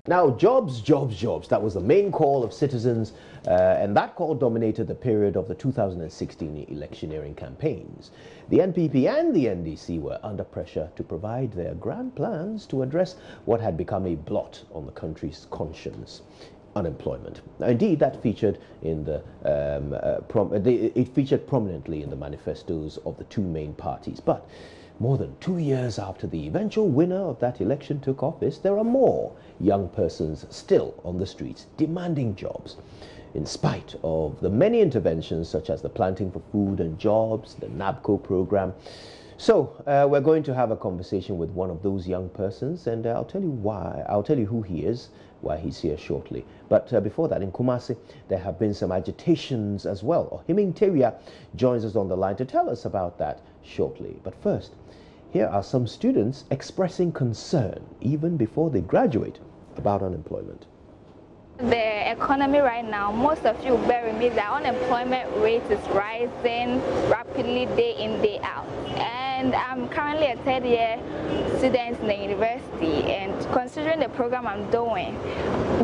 Now, jobs, jobs, jobs. That was the main call of citizens, and that call dominated the period of the 2016 electioneering campaigns. The NPP and the NDC were under pressure to provide their grand plans to address what had become a blot on the country's conscience: unemployment. Now, indeed, that featured in it featured prominently in the manifestos of the two main parties. But more than 2 years after the eventual winner of that election took office, there are more young persons still on the streets demanding jobs, in spite of the many interventions such as the Planting for Food and Jobs, the NABCO program. So we're going to have a conversation with one of those young persons, and I'll tell you why. I'll tell you who he is, why he's here shortly. But before that, in Kumasi, there have been some agitations as well. Ohiming Teria joins us on the line to tell us about that shortly. But first, here are some students expressing concern, even before they graduate, about unemployment. The economy right now, most of you bear with me, the unemployment rate is rising rapidly day in, day out. And I'm currently a third-year student in the university, and considering the program I'm doing,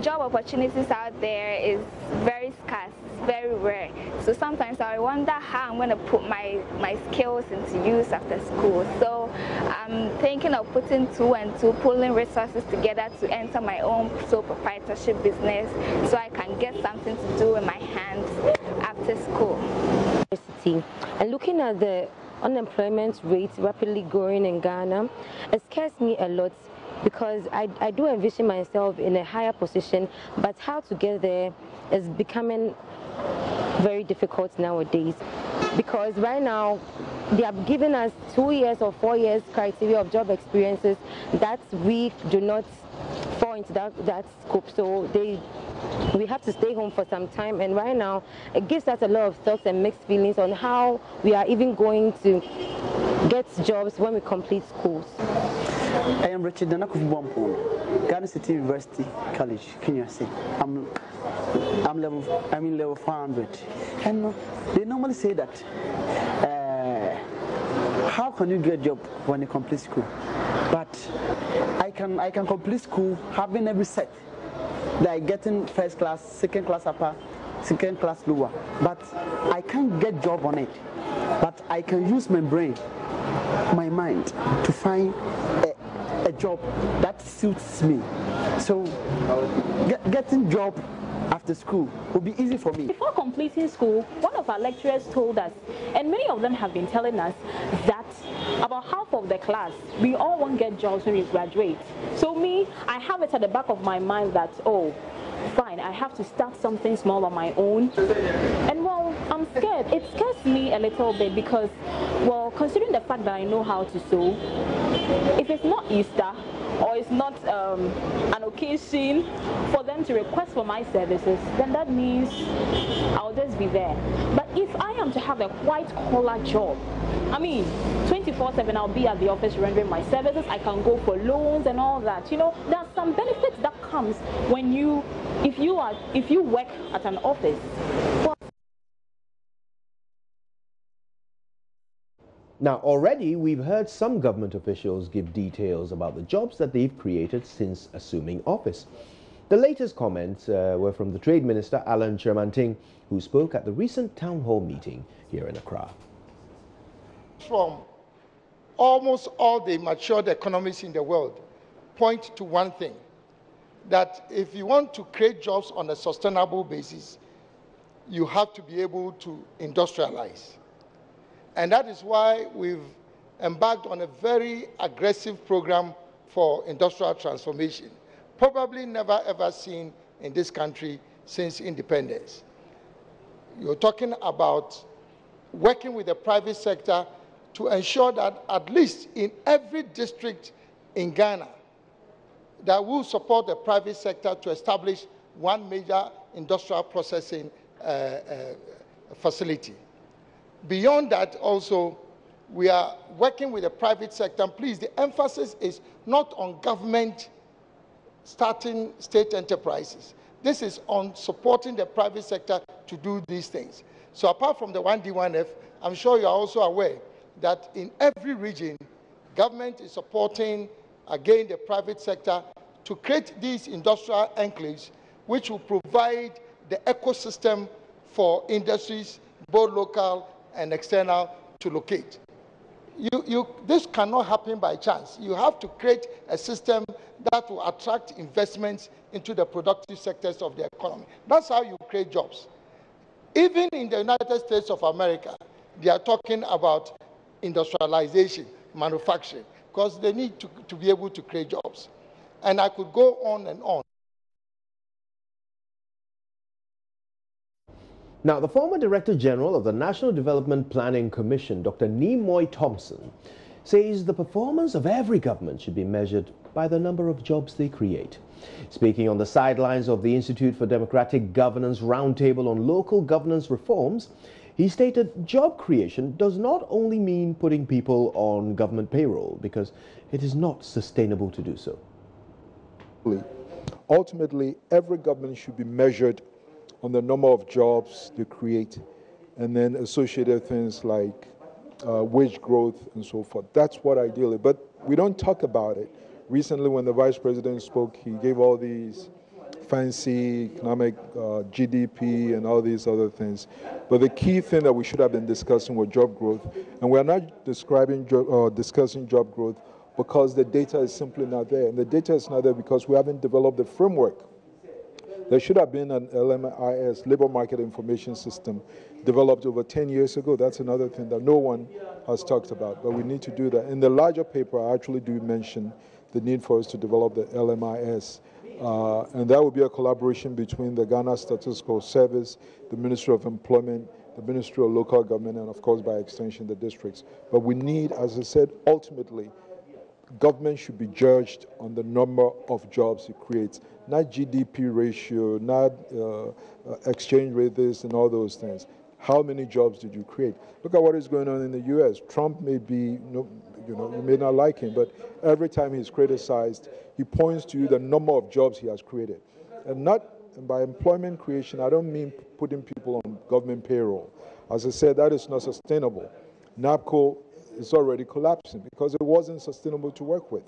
job opportunities out there is very scarce, very rare. So sometimes I wonder how I'm going to put my skills into use after school. So I'm thinking of putting two and two, pulling resources together to enter my own sole proprietorship business so I can get something to do with my hands after school. And looking at the unemployment rate rapidly growing in Ghana, it scares me a lot, because I do envision myself in a higher position, but how to get there is becoming very difficult nowadays, because right now they are giving us 2 years or 4 years criteria of job experiences that we do not fall into that scope. So we have to stay home for some time, and right now it gives us a lot of thoughts and mixed feelings on how we are even going to get jobs when we complete schools. I am Richard Danakufubompo, Ghana City University College, Kenya City. I'm in level 400, and they normally say that how can you get a job when you complete school? But I can complete school having every set, like getting first class, second class upper, second class lower, but I can't get job on it. But I can use my brain, my mind, to find a job that suits me. So getting job after school will be easy for me. Before completing school, one of our lecturers told us, and many of them have been telling us, that about half of the class, we all won't get jobs when we graduate. So me, I have it at the back of my mind that, oh, fine, I have to start something small on my own. And well, I'm scared. It scares me a little bit because, well, considering the fact that I know how to sew, if it's not Easter or it's not an occasion for them to request for my services, then that means I'll just be there. But if I am to have a white-collar job, I mean, 24/7 I'll be at the office rendering my services, I can go for loans and all that. You know, there are some benefits that comes when if you work at an office. Well, now, already we've heard some government officials give details about the jobs that they've created since assuming office. The latest comments were from the Trade Minister, Alan Chermanting, who spoke at the recent town hall meeting here in Accra. From almost all the matured economies in the world point to one thing, that if you want to create jobs on a sustainable basis, you have to be able to industrialize. And that is why we've embarked on a very aggressive program for industrial transformation, probably never ever seen in this country since independence. You're talking about working with the private sector to ensure that at least in every district in Ghana, that will support the private sector to establish one major industrial processing facility. Beyond that, also, we are working with the private sector. Please, the emphasis is not on government starting state enterprises. This is on supporting the private sector to do these things. So apart from the 1D1F, I'm sure you are also aware that in every region, government is supporting, again, the private sector to create these industrial enclaves which will provide the ecosystem for industries, both local and external, to locate. This cannot happen by chance. You have to create a system that will attract investments into the productive sectors of the economy. That's how you create jobs. Even in the United States of America, they are talking about industrialization, manufacturing, because they need to be able to create jobs. And I could go on and on. Now, the former Director General of the National Development Planning Commission, Dr. Nimoy Thompson, says the performance of every government should be measured by the number of jobs they create. Speaking on the sidelines of the Institute for Democratic Governance Roundtable on local governance reforms, he stated job creation does not only mean putting people on government payroll, because it is not sustainable to do so. Ultimately, every government should be measured on the number of jobs they create, and then associated things like wage growth and so forth. That's what ideally, but we don't talk about it. Recently, when the Vice President spoke, he gave all these fancy economic GDP and all these other things. But the key thing that we should have been discussing was job growth. And we're not discussing job growth because the data is simply not there. And the data is not there because we haven't developed the framework. There should have been an LMIS, Labor Market Information System, developed over 10 years ago. That's another thing that no one has talked about, but we need to do that. In the larger paper, I actually do mention the need for us to develop the LMIS. And that will be a collaboration between the Ghana Statistical Service, the Ministry of Employment, the Ministry of Local Government, and of course, by extension, the districts. But we need, as I said, ultimately, government should be judged on the number of jobs it creates, not GDP ratio, not exchange rate this and all those things. How many jobs did you create? Look at what is going on in the U.S. Trump may be, you may not like him, but every time he's criticized, he points to you the number of jobs he has created. And by employment creation, I don't mean putting people on government payroll. As I said, that is not sustainable. NAPCO is already collapsing because it wasn't sustainable to work with.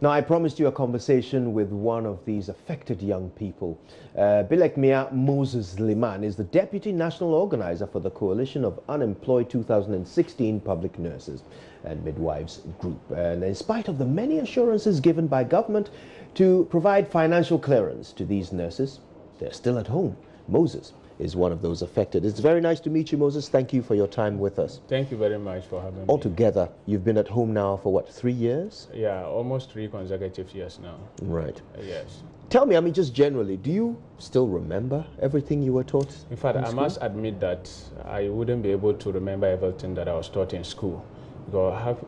Now, I promised you a conversation with one of these affected young people. Bilekmia Moses Liman is the Deputy National Organizer for the Coalition of Unemployed 2016 Public Nurses and Midwives Group. And in spite of the many assurances given by government to provide financial clearance to these nurses, they're still at home. Moses is one of those affected. It's very nice to meet you, Moses. Thank you for your time with us. Thank you very much for having me. Altogether, you've been at home now for what, 3 years? Yeah, almost 3 consecutive years now. Right. Yes. Tell me, just generally, do you still remember everything you were taught? In fact, I must admit that I wouldn't be able to remember everything that I was taught in school. Because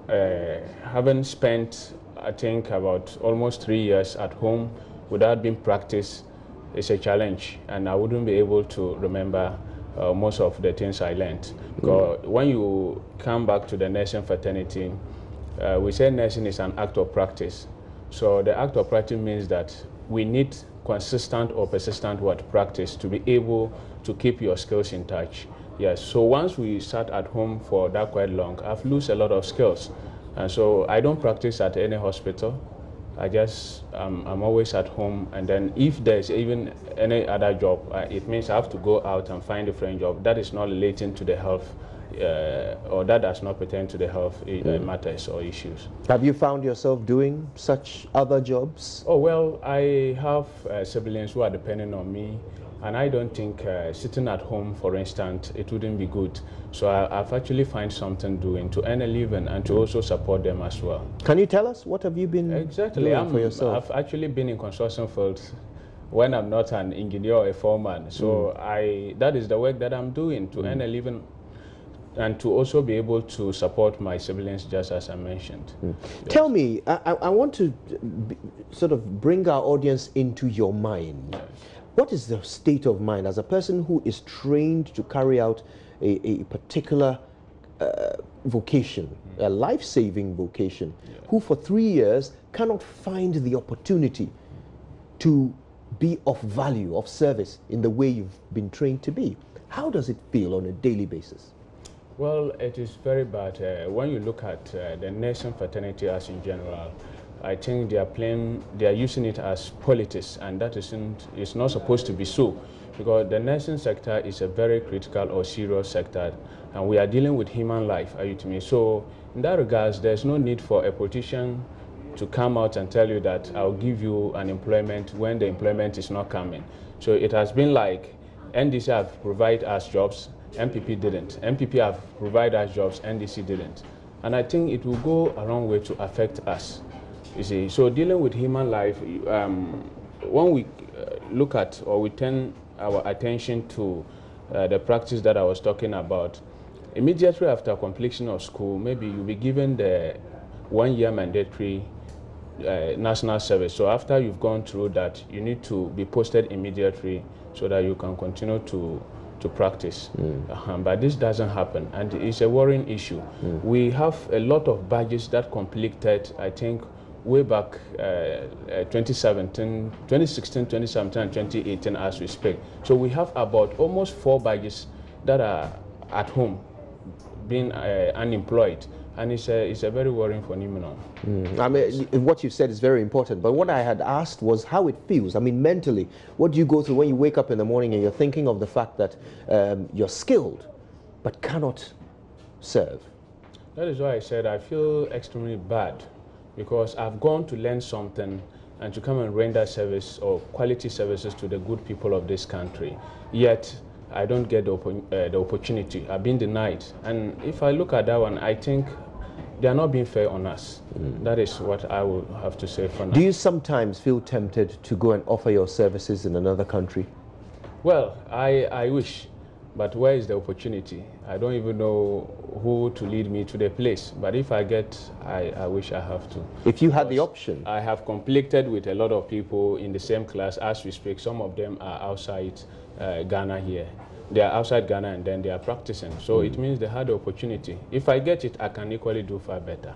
having spent, I think, about almost 3 years at home without being practiced, it's a challenge, and I wouldn't be able to remember most of the things I learned. Because when you come back to the nursing fraternity, we say nursing is an act of practice. So the act of practice means that we need consistent or persistent practice to be able to keep your skills in touch. Yes, so once we sat at home for that quite long, I've lost a lot of skills. And so I don't practice at any hospital. I'm always at home, and then if there's even any other job, it means I have to go out and find a different job that is not relating to the health, or that does not pertain to the health matters or issues. Have you found yourself doing such other jobs? Oh, well, I have siblings who are depending on me, and I don't think sitting at home, for instance, it wouldn't be good. So I've actually found something doing to earn a living and to also support them as well. Can you tell us what have you been doing for yourself? I've actually been in construction fields when I'm not an engineer or a foreman. So that is the work that I'm doing to earn a living and to also be able to support my siblings, just as I mentioned. Yes. Tell me, I want to sort of bring our audience into your mind. Yes. What is the state of mind as a person who is trained to carry out a particular vocation, a life-saving vocation, who for 3 years cannot find the opportunity to be of value, of service in the way you've been trained to be? How does it feel on a daily basis? Well, it is very bad. When you look at the nursing fraternity as in general, I think they are using it as politics, and that is not supposed to be so, because the nursing sector is a very critical or serious sector, and we are dealing with human life, are you to me? So in that regards, there's no need for a politician to come out and tell you that I'll give you an employment when the employment is not coming. So it has been like NDC have provided us jobs, MPP didn't. MPP have provided us jobs, NDC didn't. And I think it will go a long way to affect us. You see, so dealing with human life, when we look at or we turn our attention to the practice that I was talking about, immediately after completion of school, maybe you'll be given the 1 year mandatory national service. So after you've gone through that, you need to be posted immediately so that you can continue to practice. But this doesn't happen, and it's a worrying issue. We have a lot of badges that completed, I think, way back 2016, 2017, and 2018 as we speak. So we have about almost 4 badges that are at home being unemployed. And it's a very worrying phenomenon. I mean, what you said is very important. But what I had asked was how it feels. I mean, mentally, what do you go through when you wake up in the morning and you're thinking of the fact that you're skilled but cannot serve? That is why I said I feel extremely bad, because I've gone to learn something and to come and render service or quality services to the good people of this country. Yet, I don't get the opportunity. I've been denied. And if I look at that one, I think they are not being fair on us. That is what I will have to say for now. Do you sometimes feel tempted to go and offer your services in another country? Well, I wish, but where is the opportunity? I don't even know who to lead me to the place. But if I get, I wish I have to. If you had the option. I have conflicted with a lot of people in the same class as we speak. Some of them are outside Ghana here. They are outside Ghana and then they are practicing. So it means they had the opportunity. If I get it, I can equally do far better.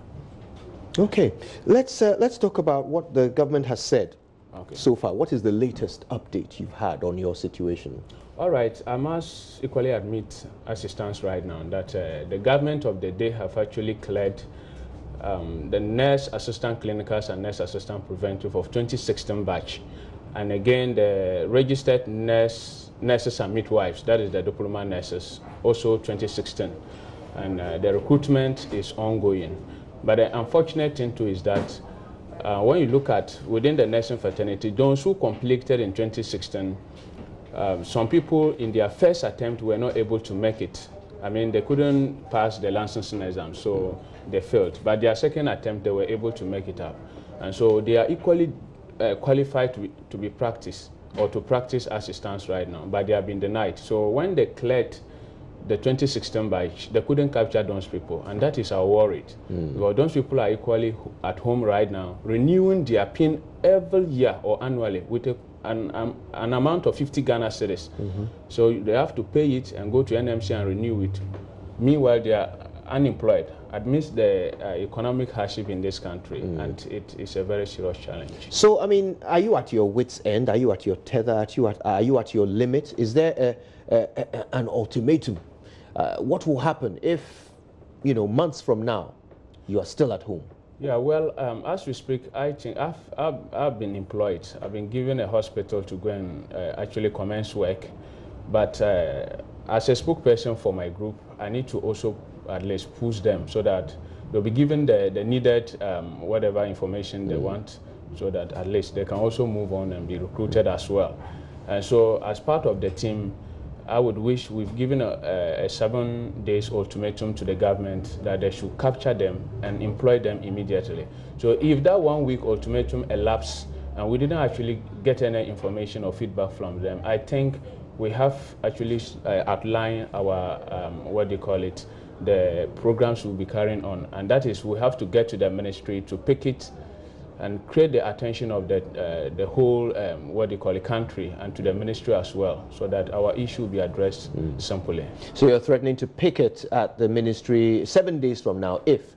Okay, let's talk about what the government has said so far. What is the latest update you've had on your situation? All right, I must equally admit, as it stands right now, that the government of the day have actually cleared the nurse assistant clinicals and nurse assistant preventive of 2016 batch. And again, the registered nurses and midwives, that is the diploma nurses, also 2016. And the recruitment is ongoing. But the unfortunate thing too is that when you look at within the nursing fraternity, those who completed in 2016, some people in their first attempt were not able to make it. I mean, they couldn't pass the licensing exam, so they failed. But their second attempt, they were able to make it up. And so they are equally qualified to be practiced or to practice as it stands right now, but they have been denied. So when they cleared the 2016 batch, they couldn't capture those people, and that is our worry. Because those people are equally at home right now, renewing their PIN every year or annually with an amount of 50 Ghana cedis. So they have to pay it and go to NMC and renew it. Meanwhile, they are unemployed amidst the economic hardship in this country, and it is a very serious challenge. So, I mean, are you at your wit's end? Are you at your tether? Are you at your limit? Is there an ultimatum? What will happen if, months from now, you are still at home? Yeah, well, as we speak, I think I've been employed. I've been given a hospital to go and actually commence work. But as a spokesperson for my group, I need to also at least push them so that they'll be given the needed whatever information they want, so that at least they can also move on and be recruited as well. And so as part of the team, I would wish we've given a 7 days ultimatum to the government that they should capture them and employ them immediately. So if that 1 week ultimatum elapsed and we didn't actually get any information or feedback from them, I think we have actually outlined our, the programs we'll be carrying on. And that is, we have to get to the ministry to pick it and create the attention of the whole, country, and to the ministry as well, so that our issue will be addressed simply. So you're threatening to pick it at the ministry 7 days from now if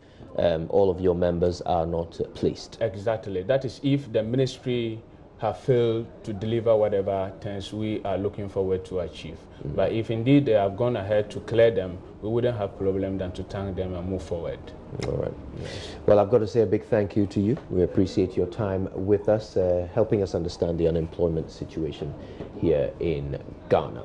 all of your members are not placed? Exactly. That is if the ministry have failed to deliver whatever things we are looking forward to achieve. But if indeed they have gone ahead to clear them, we wouldn't have problem than to thank them and move forward. All right. Yes. Well, I've got to say a big thank you to you. We appreciate your time with us, helping us understand the unemployment situation here in Ghana.